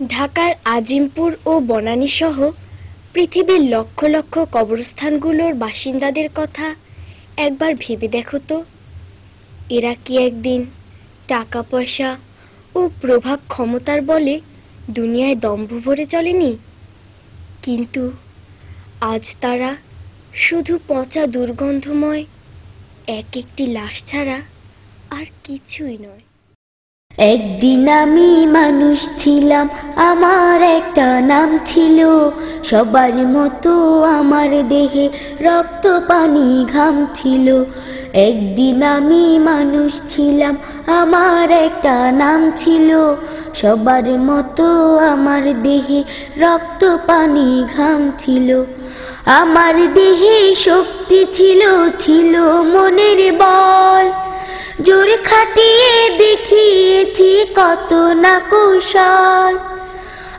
ঢাকার আজিমপুর ও বনানী সহ পৃথিবীর লক্ষ লক্ষ কবরস্থানগুলোর বাসিন্দাদের কথা একবার ভেবে দেখো তো। এরা কি একদিন টাকা পয়সা ও প্রভাব ক্ষমতার বলে দুনিয়ায় দম্ভ ভরে চলেনি? কিন্তু আজ তারা শুধু পচা দুর্গন্ধময় এক একটি লাশ ছাড়া আর কিছুই নয়। একদিন আমি মানুষ ছিলাম, আমার একটা নাম ছিল। সবার মতো আমার দেহে রক্ত পানি ঘাম ছিল। একদিন আমি মানুষ ছিলাম, আমার একটা নাম ছিল। সবার মতো আমার দেহে রক্ত পানি ঘাম ছিল। আমার দেহে শক্তি ছিল, ছিল মনের বল। জোর খাটিয়ে দেখিয়েছি কত না কৌশল।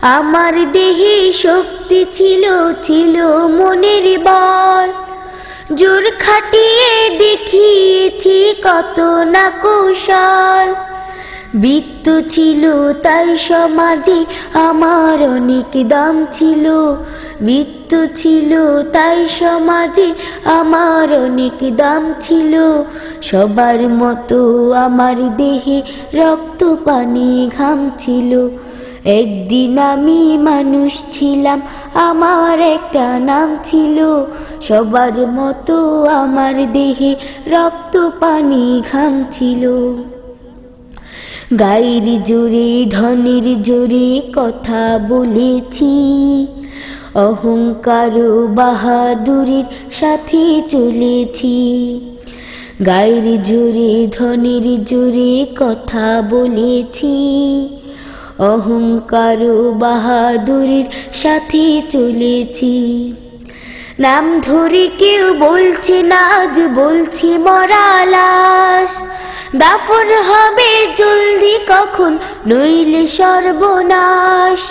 আমার দেহে শক্তি ছিল, ছিল মনের বল। জোর খাটিয়ে দেখিয়েছি কত না কৌশল। বৃত্ত ছিল তাই সমাজে আমার অনেক দাম ছিল। বৃত্ত ছিল তাই সমাজে আমার অনেক দাম ছিল। সবার মতো আমার দেহে রক্ত পানি ঘাম ছিল। একদিন আমি মানুষ ছিলাম, আমার একটা নাম ছিল। সবার মতো আমার দেহে রক্ত পানি ঘাম ছিল। গায়ের জোরে ধনের জোরে কথা বলেছি, অহংকার ও বাহাদুরির সাথে চলেছি। গায়ের জোরে ধনের জোরে কথা বলেছি, অহংকার ও বাহাদুরির সাথে চলেছি। নাম ধরে কেউ বলছে না, আজ বলছি মরা লাশ। দাফন হবে জলদি কখন, নইলে সর্বনাশ।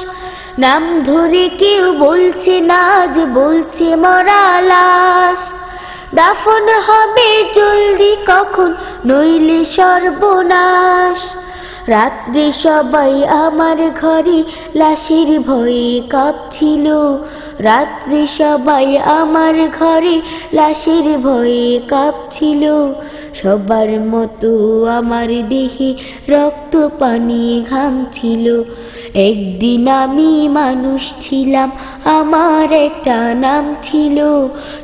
নাম ধরে কেউ বলছে না, আজ বলছে মরা লাশ। দাফন হবে জলদি কখন, নইলে সর্বনাশ। রাত্রে সবাই আমার ঘরে লাশের ভয়ে কাঁপছিল। রাত্রে সবাই আমার ঘরে লাশের ভয়ে কাঁপছিল। সবার মতো আমার দেহে রক্ত পানি ঘাম ছিল। একদিন আমি মানুষ ছিলাম, আমার একটা নাম ছিল।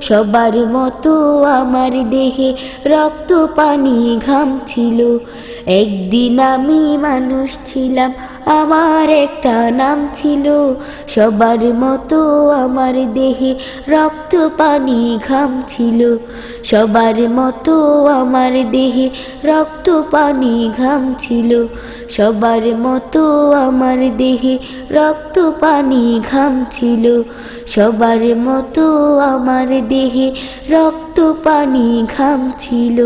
সবার মতো আমার দেহে রক্ত পানি ঘাম ছিল। একদিন আমি মানুষ ছিলাম, আমার একটা নাম ছিল। সবার মতো আমার দেহে রক্ত পানি ঘাম ছিল। সবার মতো আমার দেহে রক্ত পানি ঘাম ছিল। সবার মতো আমার দেহে রক্ত পানি ঘাম ছিল। সবার মতো আমার দেহে রক্ত পানি ঘাম ছিল।